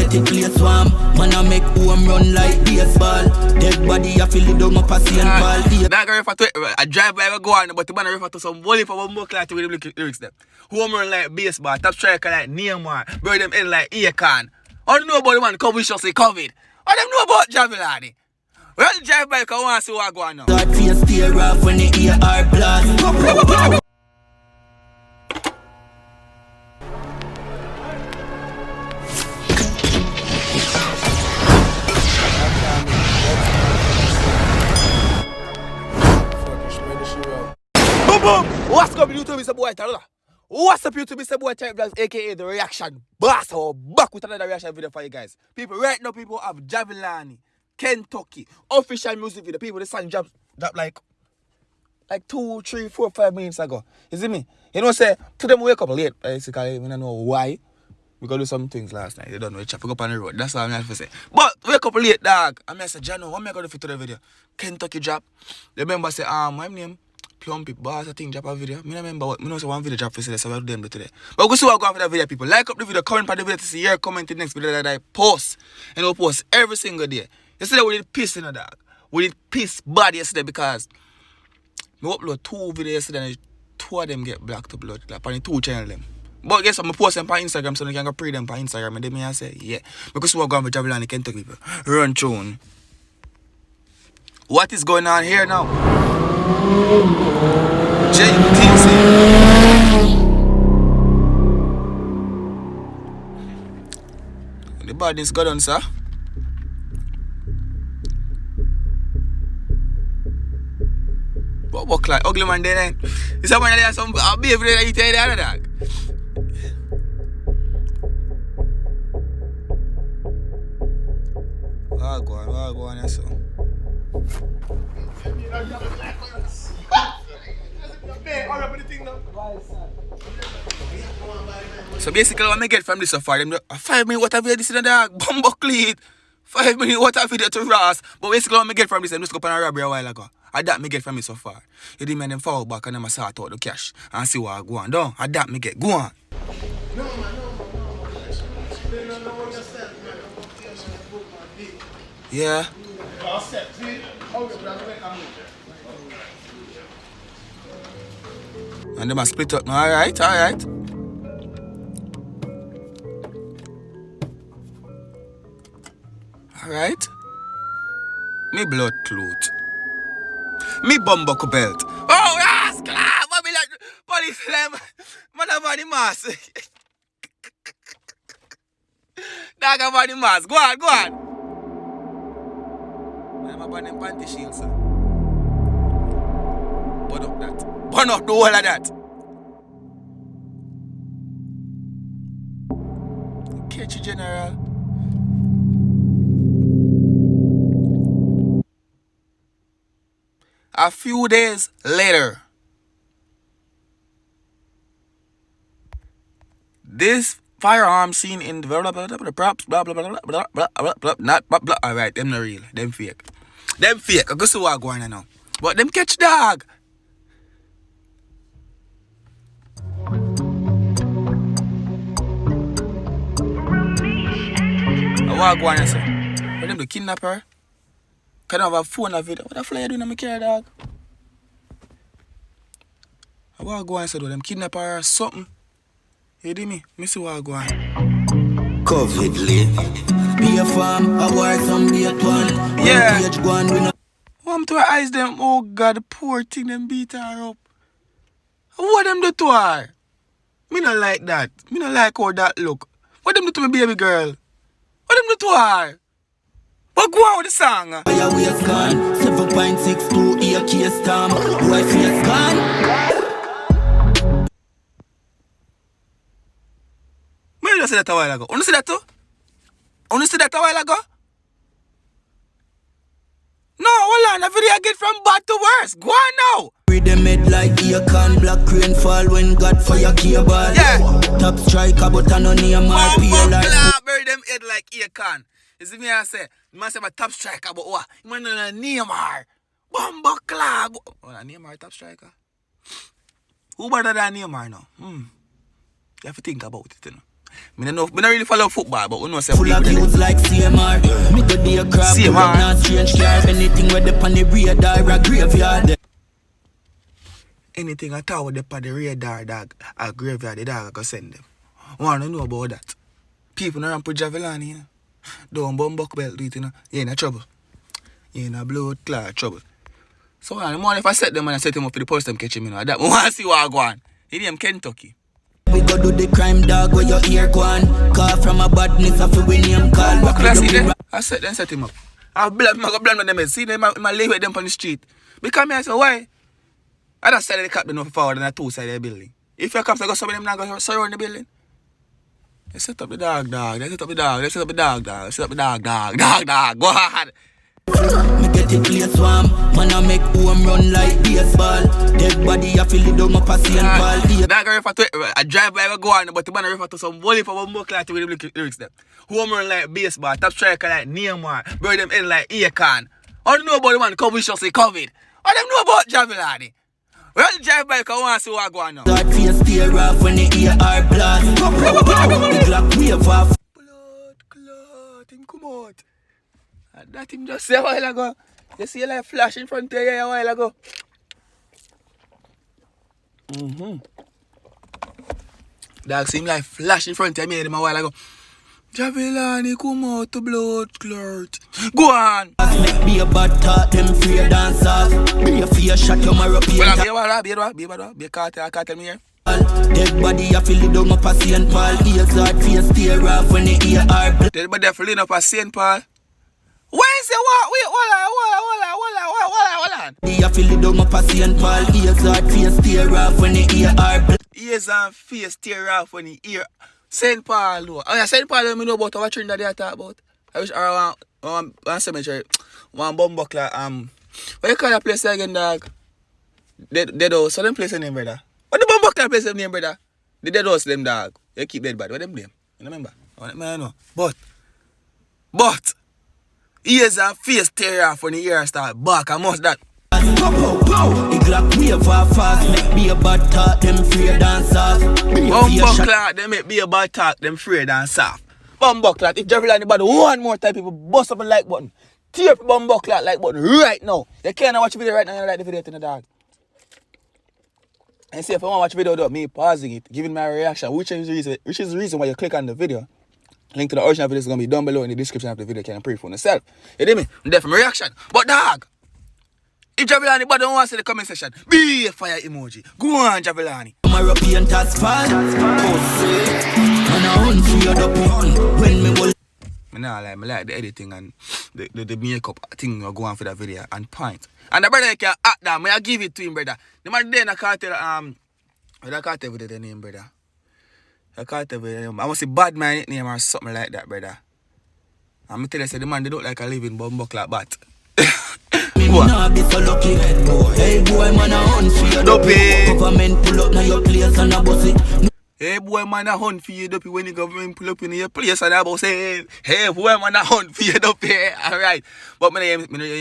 get it play swam. Man I make home run like baseball. Dead body I feel it down my passy and ball. That guy refer to it, I drive by I go on, but the man refer to some volley for one more class with the lyrics them. Home run like baseball, top striker like Neymar, bury them in like Akon. I don't know about the man COVID. I don't know about Jahvillani. Well, drive by, I want to see what go on now. God face tear off when the ear are blast. Boom! What's up, YouTube? It's a boy Tyrekevlogs. What's up, YouTube? It's a boy Tyrekevlogs, aka the reaction boss. Or back with another reaction video for you guys. People, right now, people have Jahvillani, Kentucky, official music video. People, the song dropped like 2, 3, 4, 5 minutes ago. You see me? You know, say, to them wake up late, basically. We don't know why. We got do some things last night. You don't know, chop up on the road. That's all I'm have to say. But wake up late, dog. I say, Jano, what am I going to do for the video? Kentucky drop. The member say, my name, Plump it, boss, I think drop a video. I remember what, I know say one video drop for today, so we'll do them today. But we'll see what go on for the video, people. Like up the video, comment on the video to see your comment in the next video that I post. And we'll post every single day. Yesterday we did piss in the dog. We did piss bad yesterday because we upload 2 videos yesterday and 2 of them get blocked to blood. Like on the 2 channel them. But guess what, I post them on Instagram so you can go pre them on Instagram. And then me I say, yeah. Because we are going for Jahvillani, Kentucky people. Run tune. What is going on here now? JTC. The badness got on, sir. What walk like ugly man there? Is someone there some behavior that you tell the other dog? Go on, yes, sir. So basically what I get from this so far, them 5 minutes what have you this in the dog, bumbo cleat, 5 minutes what have you to Ross. But basically what I get from this, I'm just go on a robbery a while ago. I that me get from it so far. You demand them fall back and them sort out the cash and see what I go on. Don't I that me get. Go on. Yeah. And them a split up now. Alright. Alright. Me blood clot. Me bumbuckle belt. Oh, yes, clap! I be like, police them. Man, have the mask. Dog have the mask. Go on. I'm about them panty shield, sir. Burn up that. Burn up the whole of that. Catch you, General. A few days later, this firearm seen in the props, blah blah blah blah blah blah not blah blah. Alright, them not real, them fake. I go see what going on now. But them catch dog. What going on, sir? But them the kidnapper. Can I have a phone of it? What the fly you doing in my car, dog? What go on, sir? Them kidnapper or something? You hear me? Me see what go on. COVID lit. Be a farm, a war, some be a one. Yeah. Want to eyes them? Oh God, the poor thing them beat her up. What them do to her? Me not like that. Me not like how that look. What them do to me baby girl? What them do to her? But go on with the song. Fire waist gone, 7.62 ear case stamp. Boy face gone. Me just said that a while ago. You see that too? You see that a while ago? No, hold on. The video I get from bad to worse. Go on now. Read them head like Akon, black rain fall when God fire cable. Yeah. Top striker but I no name or peer like. Bury them head like Akon. You see me I say, you must have a top striker, but what? You want to name her? Bumbo club. Oh, name her top striker? Who better than name her now? You have to think about it, you know. Me don't really follow football, but we know say Full of views like CMR. Me go the crowd, CMR. not strange car. Anything with the on the radar, a graveyard. Anything at all with the on the radar, dog, a graveyard, the dog I go send them. Want to know about that? People not put Jahvillani, you know. Don't bum buck belt, do it, you know. You in a trouble. You in a blood clot trouble. So the morning if I set them and I set him up for the post them catch him, you know. That I want to see what I go on. He name Kentucky. We go do the crime, dog, where your ear gone. Call from a badness, I feel we name call. What class is there? I set him up. I go blame them. See them, I lay with them on the street. Because me, I say, why? I just said the cap no forward and I two side of the building. If your cops, I go some of them not go surround the building. They set up the dog. They set up the dog. They set up the dog. Set up the dog. Go ahead. Me get it place warm. Man, I make home run like baseball. Dead body, I feel it down my passy and ball. Dog refer to I drive by, I go on, but the man refer to some volley for one more class with the lyrics them. Home run like baseball, top striker like Neymar, bury them in like Akon. I don't know about the man COVID. I don't know about Jahvillani. Well, drive by, because I want to see what I go on now. That face tear off when the ear are blast. The Glock wave off. Blood clot, him come out. And that him just say a while ago. You see a light flash in front of you a while ago. Dog see him like flash in front of me a while ago. Jahvillani come out to blood clot. Go on. Make be a bad thought, them free dance off. Be a fear shot your marrow paint. Be a cartel me here. Dead body, I feel it down my passy and ball. Ears hard, face tear off when the ear are blast. Dead body filling up a St. Paul. Why is it what? Wait, hold on. I feel it down my passy and ball. Ears hard, face tear off when the ear are blast. Ears and face tear off when the ear. St. Paul, oh yeah, St. Paul, me know about what train that they talk about. I wish I want one cemetery, one bumbuckler, what you call that place again, dog? Dead house, so them place name, brother. What the bumbuckler place name, brother? The dead house, them dog. You keep dead bad, what them blame? You remember? I know. But, ears and face tear off when the ear start back, I must that. The Glock wave off fast. Make be a bad thought, them free dance off. Bumbuckler, they make be a bad talk, them afraid and soft. Bumbuckler, if Jahvillani bad one more time, people bust up a like button. Tear up Bumbuckler like button right now. You can't watch the video right now, you like the video to the dog. And see if I want to watch the video though, me pausing it, giving my reaction, which is the reason why you click on the video. Link to the original video is going to be down below in the description of the video. You can pray for yourself. You hear me? I'm there for my reaction. But dog, if Jahvillani bad don't want to see the comment section, be a fire emoji. Go on, Jahvillani. European task file. When me will. I like the editing and the makeup thing you go on for that video and point. And the brother can act that, I give it to him, brother. The man then I can't tell I can't tell the name, brother. I can't tell the name. I must say bad man name or something like that, brother. I'm gonna tell you, say the man they look like a living bumbuckler bat. Me nah be so lucky. Hey boy, man a hunt for your dopey. Government pull up now your place and a bus it. Hey boy, man a hunt for your dopey when the government pull up in your place and a bus it. Hey boy, man a hunt for your dopey. Alright. But me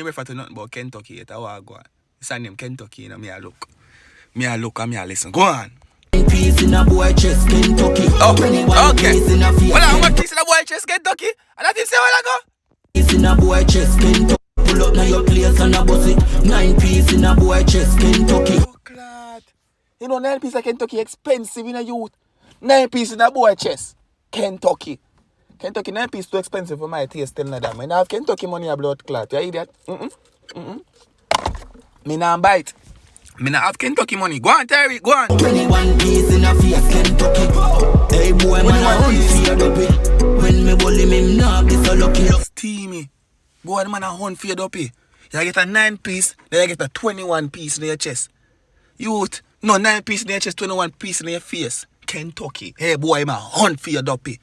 refer to nothing about Kentucky. It's how I go on. It's a name Kentucky, you know, me a look and me a listen. Go on. Peace in a boy chest, Kentucky. Oh, okay. Well, how much peace in a boy chest, Kentucky? And that is say where I go? Peace in a boy chest, Kentucky. Pull up now your place and a bus it. 9 piece in a boy chest, Kentucky. Oh, glad. You know, 9 piece of Kentucky expensive in a youth. 9 piece in a boy chest, Kentucky. Kentucky 9 piece too expensive for my taste. Tell me that. I have Kentucky money a blood clot. You idiot? Me nah bite. Me nah have Kentucky money. Go on, Terry. Go on. 21 piece in a face, Kentucky. Hey boy, man a hunt for your dopey. When me bully me, nah be so lucky. Steamy. Boy, the man a hunt for your dopey. You get a 9 piece, then you get a 21 piece in your chest. Youth, no 9 piece in your chest, 21 piece in your face. Kentucky. Hey boy, man, hunt for your dopey.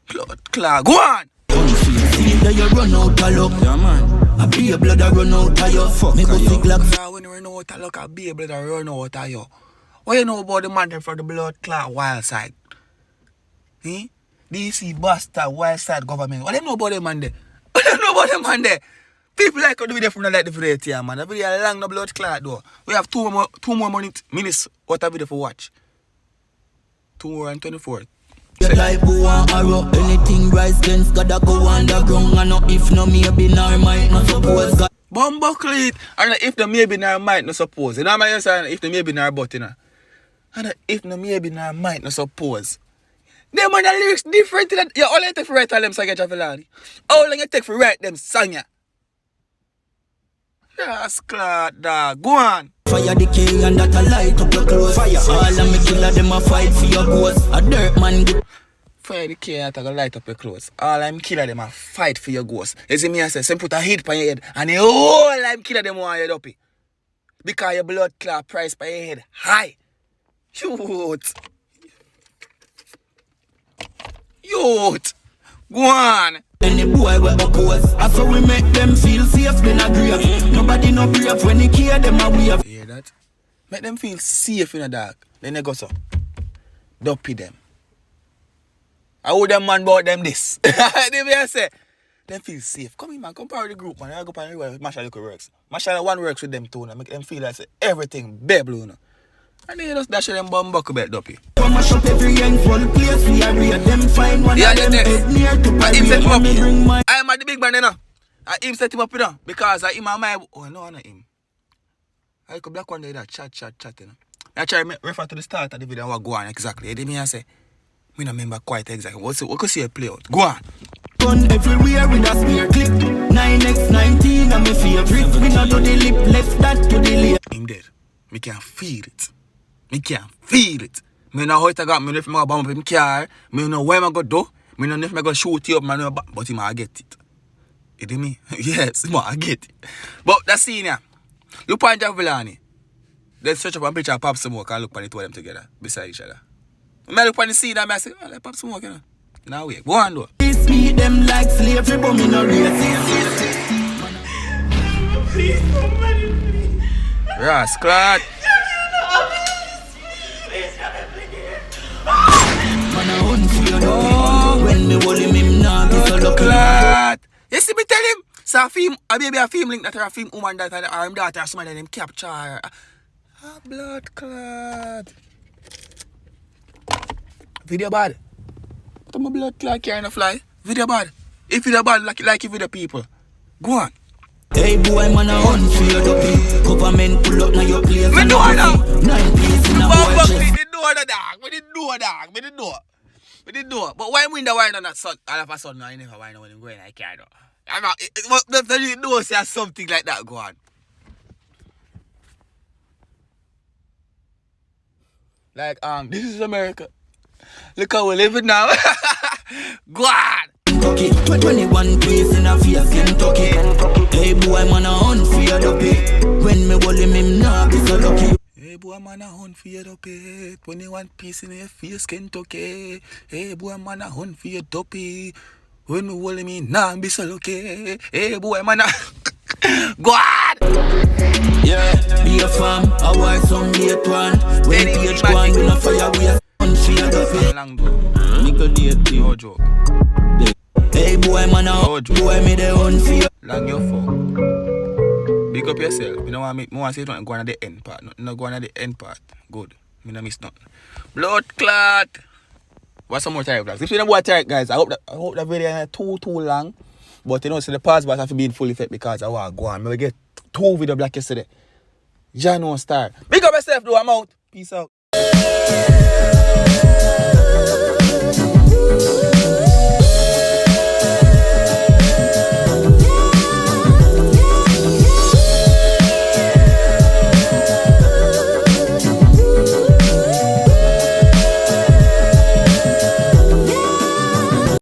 Clark, go on! See that you run out of luck. Yeah, man. I be a blood that run out of you. Fuck me go see Glock. When you run out of luck, I be a blood that run out of you. What you know about the man for the blood clot wild side? DC bastard wild side government. What do you know about them man there? What do you know about them man there? People like to do video from the like the video here, man. The video long no blood clot though. We have two more minutes what a video for watch. 2 hours and 24. like bow and arrow. Anything rise against gotta go underground. And no if no maybe nor might not suppose God. Bumbuckle it. And if the maybe nor might not suppose. You know what I'm saying? If the maybe nor but, you know. And if no maybe nor might not suppose. Them man the lyrics different to that. Yeah, all you take for write all them songs, Jahvillani. How long you take for write them songs, yeah? Yes, Claude, dog. Go on. Fire the king and that a light up your clothes. Fire. All of me killer them a fight for your ghost. A dirt man get Fire the king and that a light up your clothes. All I'm killer them a fight for your ghost. You see me I say, some put a heat on your head. And the whole I'm killer them want your dopey. Because your blood clot price by your head high. Youth. Go on. any boy we oppose. I saw we make them feel safe in a grave. Nobody no brave when they care them a wave. You hear that? Make them feel safe in the dark. Then they go so. Dopey them. I owe them man about them this. They may say. Them feel safe. Come in, man. Come power the group, man. I go power the Marshall Liquor works. Marshall one works with them too. Make them feel like say, everything bebble, you know. And they just dash them bum buckle bet dopey. Mash up every young full place. We are real. Them find one of them head near to I him set him up. bring my I am at the big man, you know. I him set him up, you know. Because I him and my... Oh, no, not him. I could black one day that chat, you know. I try to refer to the start of the video and what go on exactly. You did me and say, me not remember quite exactly. What could see a play out? Go on. gun everywhere with a spear clip. 9x19 and my favorite. We not do the lip left that to the left. Him dead. Me can feel it. Me can feel it. Me know how it got me if I go bomb up him car. Me know where I go do. Me know if I go shoot you up, man. But him I get it. You hear me? Yes, him I get it. But that scene yeah. Look on Jahvillani. Let's search up a picture of Pop Smoke and look on the two of them together beside each other. I look on the scene and I say, oh, like Pop Smoke, you know. Now wait, go on though. Please beat them like slavery, but me no racist. Please, somebody, please. Rascal. Man a hunt for your dog. When me hold him nah be so lucky. Clad. You see me tell him? So a film, a baby a film link that a film woman that or him daughter or somebody them capture her. Ah, blood clad. Video bad. But my blood clot carrying a fly. Video bad. If video bad, like you video people. Go on. Hey boy, man a hunt for your dopey. Government pull up now your place. Me know that. 9 place in a boy chest. Me didn't know that dog. Me didn't know. But why win the wine on that son? All of a sudden, I never wine when I'm going. I can't. I'm not. But you know, say something like that. Go on. Like this is America. Look how we're living now. Go on. Kentucky, 21 place in a face, Kentucky. Hey boy, man a hunt for your dopey. When me hold him nah be so lucky. Hey boy, man a hunt for your dopey. 21 piece in your face, Kentucky. Hey boy, man a hunt for your dopey. When me hold him nah be so lucky. Hey boy, man a... Go on! Yeah, be a farm, I wear some late one. When page one, we no fire, we a hunt for your dopey. Long bro. Nickel date, No joke. hey boy, man a hunt, boy me the hunt for your. Long your fuck. Big up yourself. You know what I mean? I want to say don't go on the end part. No go on the end part. Good. Me no miss nothing. Blood clot. What's some more Tyrekevlogs? If you don't watch Tyrekevlogs, guys, I hope that video is too long. But you know, so the pause button have to be in full effect because I want to go on. Maybe get 2 videos black yesterday. Jano star. Big up yourself though, I'm out. Peace out.